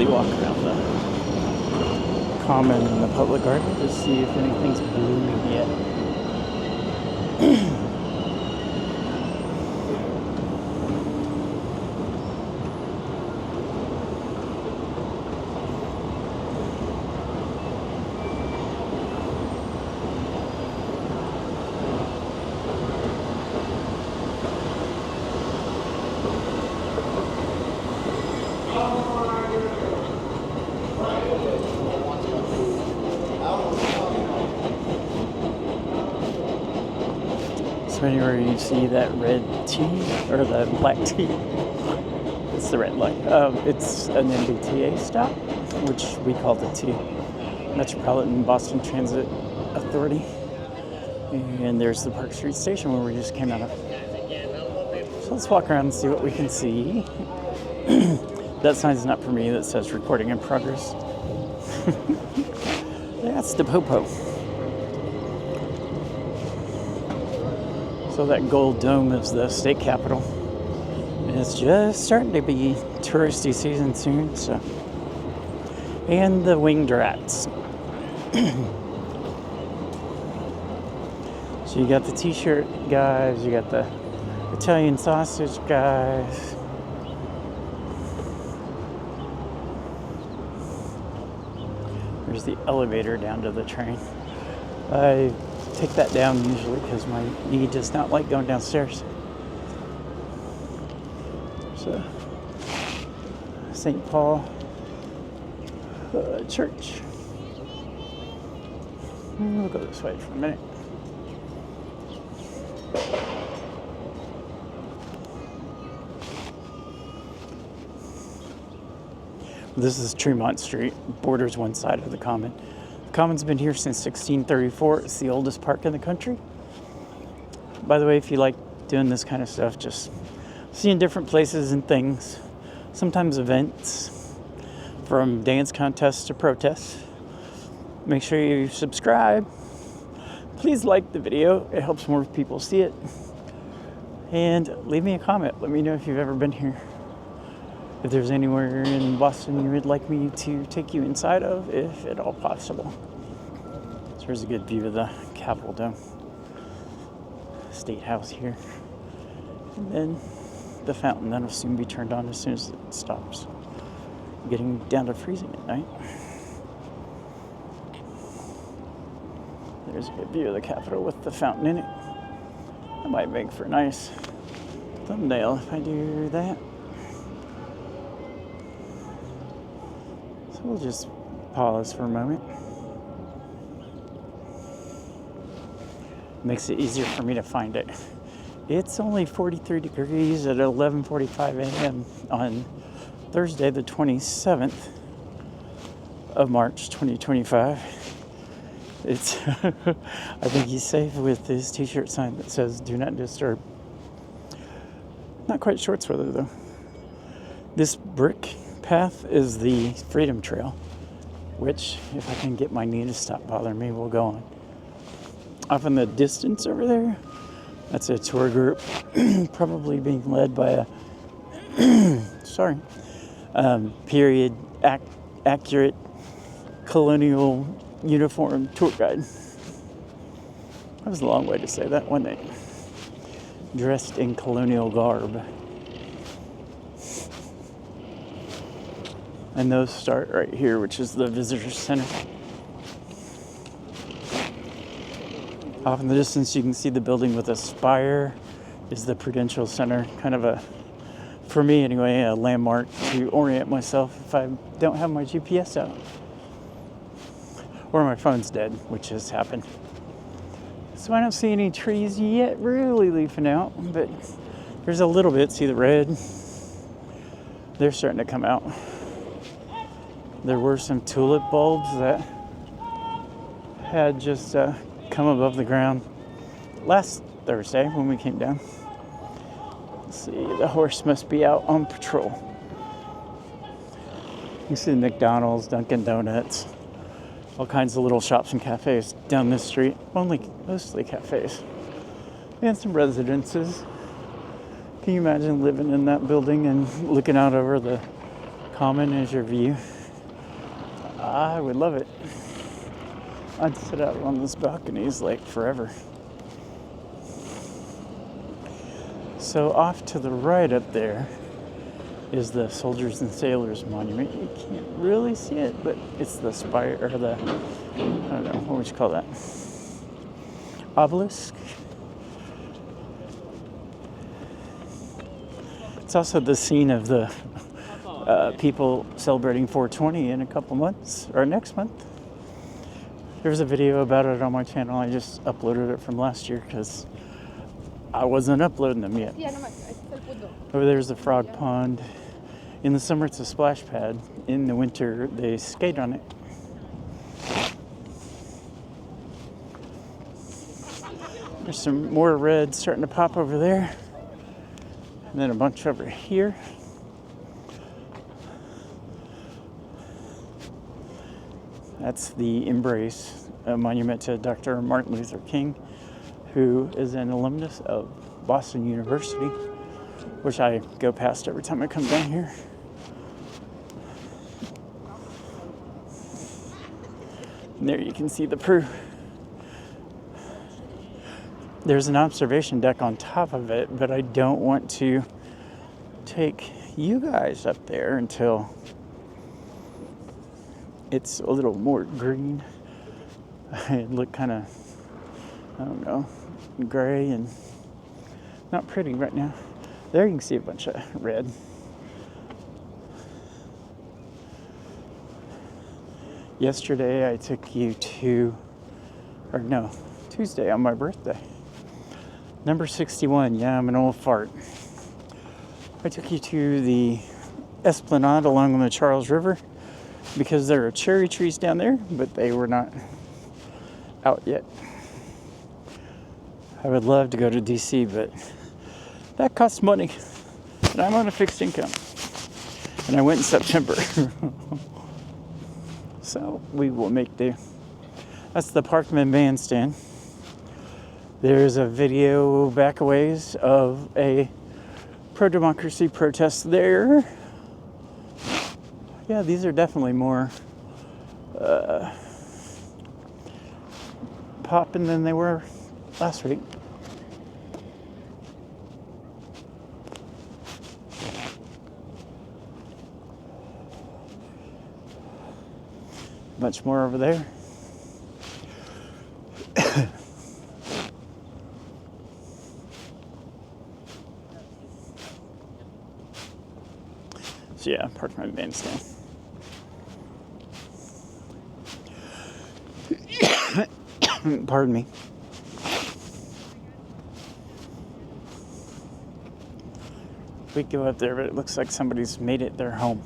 quickly walk around the common and the public garden to see if anything's blooming yet. So anywhere you see that red T, or the black T, it's the red light. It's an MBTA stop, which we call the T, Metropolitan Boston Transit Authority. And there's the Park Street station where we just came out of. So let's walk around and see what we can see. That sign's not for me, that says recording in progress. That's the Popo. So that gold dome is the state capitol. And it's just starting to be touristy season soon, so. And the winged rats. So you got the t-shirt guys, you got the Italian sausage guys. There's the elevator down to the train. I take that down usually because my knee does not like going downstairs. So, St. Paul Church. We'll go this way for a minute. This is Tremont Street, borders one side of the common. The common's been here since 1634. It's the oldest park in the country. By the way, if you like doing this kind of stuff, just seeing different places and things, sometimes events, from dance contests to protests, make sure you subscribe. Please like the video. It helps more people see it. And leave me a comment. Let me know if you've ever been here. If there's anywhere in Boston you would like me to take you inside of, if at all possible. So here's a good view of the Capitol Dome. State House here. And then the fountain that'll soon be turned on as soon as it stops. Getting down to freezing at night. There's a good view of the Capitol with the fountain in it. That might make for a nice thumbnail if I do that. So we'll just pause for a moment. Makes it easier for me to find it. It's only 43 degrees at 11:45 a.m. on Thursday, the 27th of March, 2025. It's, I think he's safe with his t-shirt sign that says, "Do not disturb." Not quite shorts weather though. This brick path is the Freedom Trail, which, if I can get my knee to stop bothering me, we'll go on. Off in the distance over there, that's a tour group, probably being led by a, period accurate colonial uniform tour guide. That was a long way to say that, wasn't it? Dressed in colonial garb. And those start right here, which is the visitor center. Off in the distance, you can see the building with a spire is the Prudential Center. Kind of a, for me anyway, a landmark to orient myself if I don't have my GPS out. Or my phone's dead, which has happened. So I don't see any trees yet really leafing out, but there's a little bit. See the red? They're starting to come out. There were some tulip bulbs that had just come above the ground last Thursday when we came down. Let's see, the horse must be out on patrol. You see the McDonald's, Dunkin' Donuts, all kinds of little shops and cafes down this street. Mostly cafes. And some residences. Can you imagine living in that building and looking out over the common as your view? I would love it. I'd sit out on this balconies like forever. So off to the right up there is the Soldiers and Sailors Monument. You can't really see it, but it's the spire, or the, I don't know, what would you call that? Obelisk? It's also the scene of the people celebrating 420 in a couple months, or next month. There's a video about it on my channel. I just uploaded it from last year because I wasn't uploading them yet. Over there's the frog pond. In the summer, it's a splash pad. In the winter, they skate on it. There's some more red starting to pop over there. And then a bunch over here. That's the Embrace, a monument to Dr. Martin Luther King, who is an alumnus of Boston University, which I go past every time I come down here. And there you can see the Peru. There's an observation deck on top of it, but I don't want to take you guys up there until it's a little more green. It look kind of, I don't know, gray and not pretty right now. There you can see a bunch of red. Yesterday I took you to, or no, Tuesday on my birthday. Number 61, yeah, I'm an old fart. I took you to the Esplanade along the Charles River because there are cherry trees down there, but they were not out yet. I would love to go to DC, but that costs money, and I'm on a fixed income. And I went in September. So we will make do. That's the Parkman Bandstand. There's a video back a ways of a pro-democracy protest there. Yeah, these are definitely more popping than they were last week. Much more over there. So yeah, Parkman Bandstand. Pardon me. We go up there, but it looks like somebody's made it their home.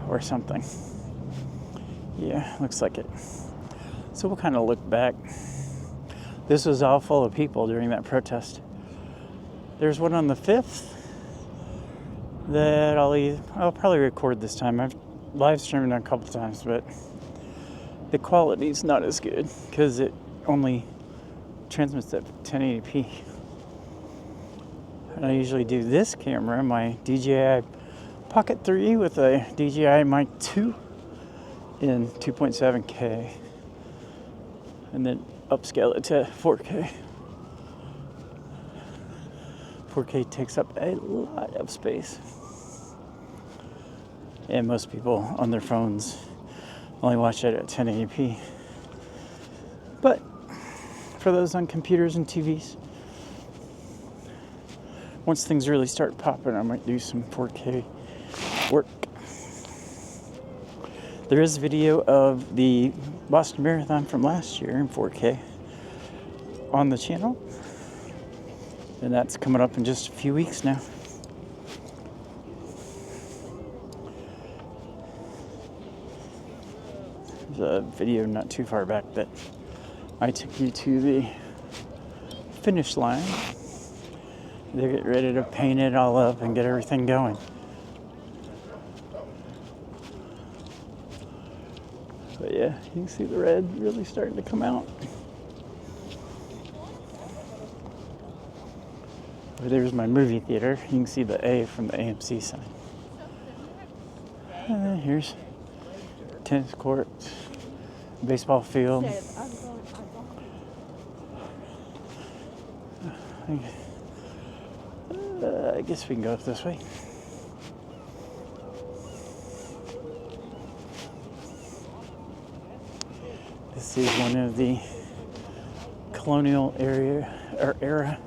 Or something. Yeah, looks like it. So we'll kind of look back. This was all full of people during that protest. There's one on the 5th that I'll probably record this time. I've live streamed it a couple times, but the quality's not as good because it only transmits at 1080p. And I usually do this camera, my DJI Pocket 3 with a DJI Mic 2 in 2.7K, and then upscale it to 4K. 4K takes up a lot of space, and most people on their phones only watch it at 1080p. But for those on computers and TVs, once things really start popping, I might do some 4K work. There is video of the Boston Marathon from last year in 4K on the channel, and that's coming up in just a few weeks now. There's a video not too far back that I took you to the finish line. They get ready to paint it all up and get everything going. But yeah, you can see the red really starting to come out. There's my movie theater. You can see the A from the AMC sign. Here's tennis courts, baseball field. I guess we can go up this way. This is one of the colonial era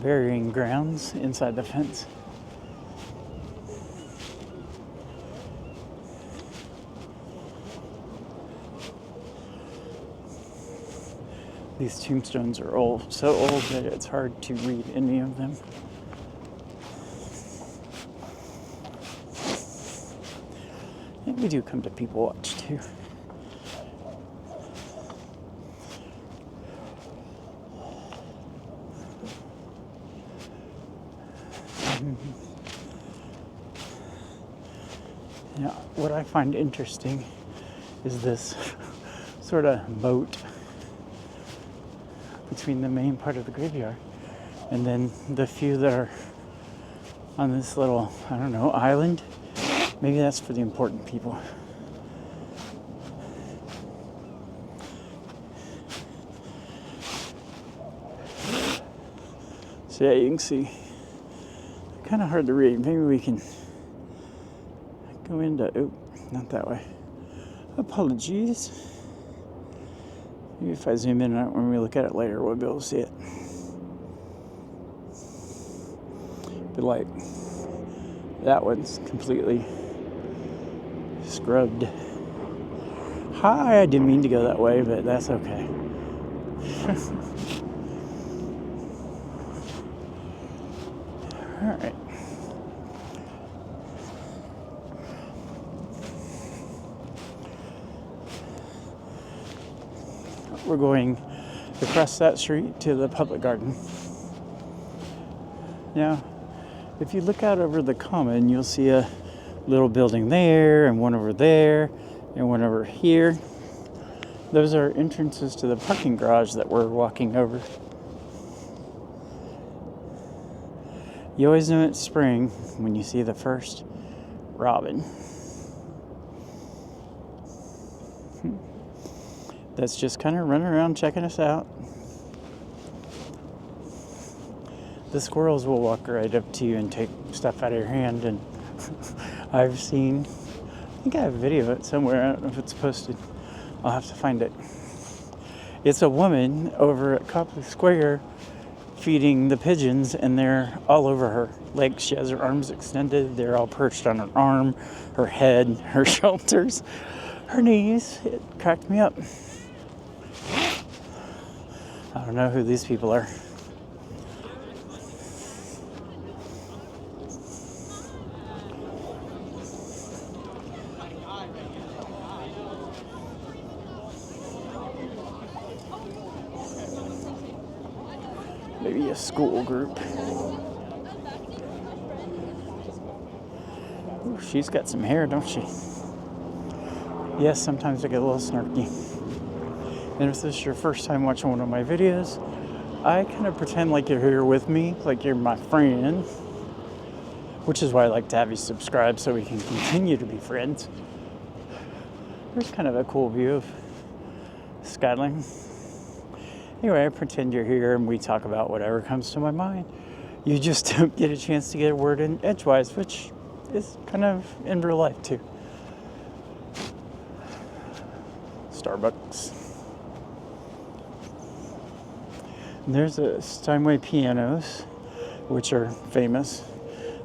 burying grounds inside the fence. These tombstones are old, so old that it's hard to read any of them. And we do come to people watch too. Now, what I find interesting is this sort of moat between the main part of the graveyard and then the few that are on this little, I don't know, island. Maybe that's for the important people. So yeah, you can see, kind of hard to read. Maybe we can go into, oh, not that way. Apologies. Maybe if I zoom in on it when we look at it later, we'll be able to see it. But like, that one's completely scrubbed. Hi, I didn't mean to go that way, but that's okay. All right. We're going across that street to the public garden. Now, if you look out over the common, you'll see a little building there, and one over there, and one over here. Those are entrances to the parking garage that we're walking over. You always know it's spring when you see the first robin. That's just kind of running around checking us out. The squirrels will walk right up to you and take stuff out of your hand, and I've seen, I think I have a video of it somewhere. I don't know if it's posted. I'll have to find it. It's a woman over at Copley Square feeding the pigeons, and they're all over her. Like, she has her arms extended. They're all perched on her arm, her head, her shoulders, her knees. It cracked me up. I don't know who these people are. Maybe a school group. Ooh, she's got some hair, don't she? Yes, sometimes I get a little snarky. And if this is your first time watching one of my videos, I kind of pretend like you're here with me, like you're my friend, which is why I like to have you subscribe so we can continue to be friends. There's kind of a cool view of Skyline. Anyway, I pretend you're here and we talk about whatever comes to my mind. You just don't get a chance to get a word in edgewise, which is kind of in real life too. Starbucks. And there's a Steinway pianos, which are famous.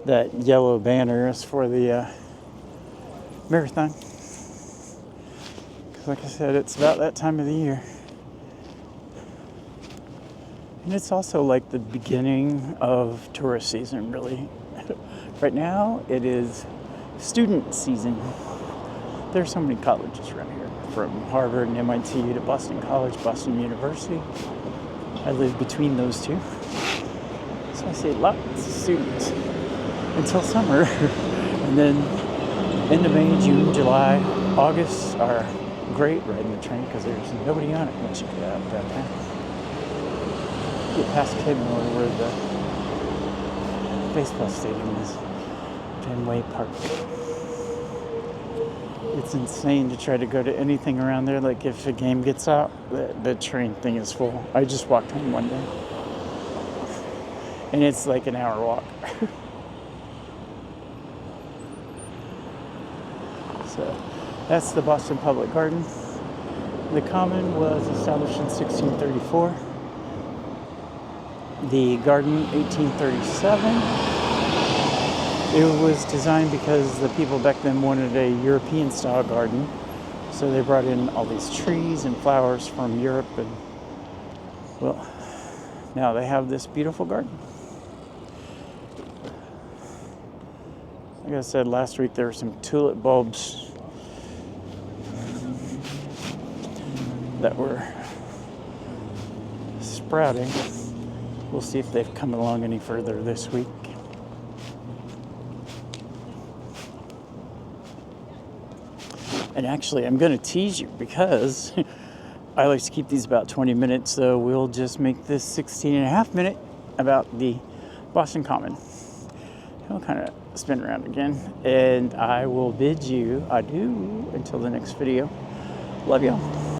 That yellow banner is for the marathon. Because like I said, it's about that time of the year. And it's also like the beginning of tourist season, really. Right now, it is student season. There's so many colleges around here, from Harvard and MIT to Boston College, Boston University. I live between those two. So I see lots of students until summer. And then end of May, June, July, August are great riding the train because there's nobody on it once you get out of downtown. Get past Kenmore where the baseball stadium is, Fenway Park. It's insane to try to go to anything around there. Like if a game gets out, the train thing is full. I just walked home one day. And it's like an hour walk. So that's the Boston Public Garden. The Common was established in 1634. The garden, 1837. It was designed because the people back then wanted a European-style garden. So they brought in all these trees and flowers from Europe. And, well, now they have this beautiful garden. Like I said last week, there were some tulip bulbs that were sprouting. We'll see if they've come along any further this week. And actually, I'm going to tease you because I like to keep these about 20 minutes, so we'll just make this 16 and a half minute about the Boston Common. I'll kind of spin around again, and I will bid you adieu until the next video. Love y'all.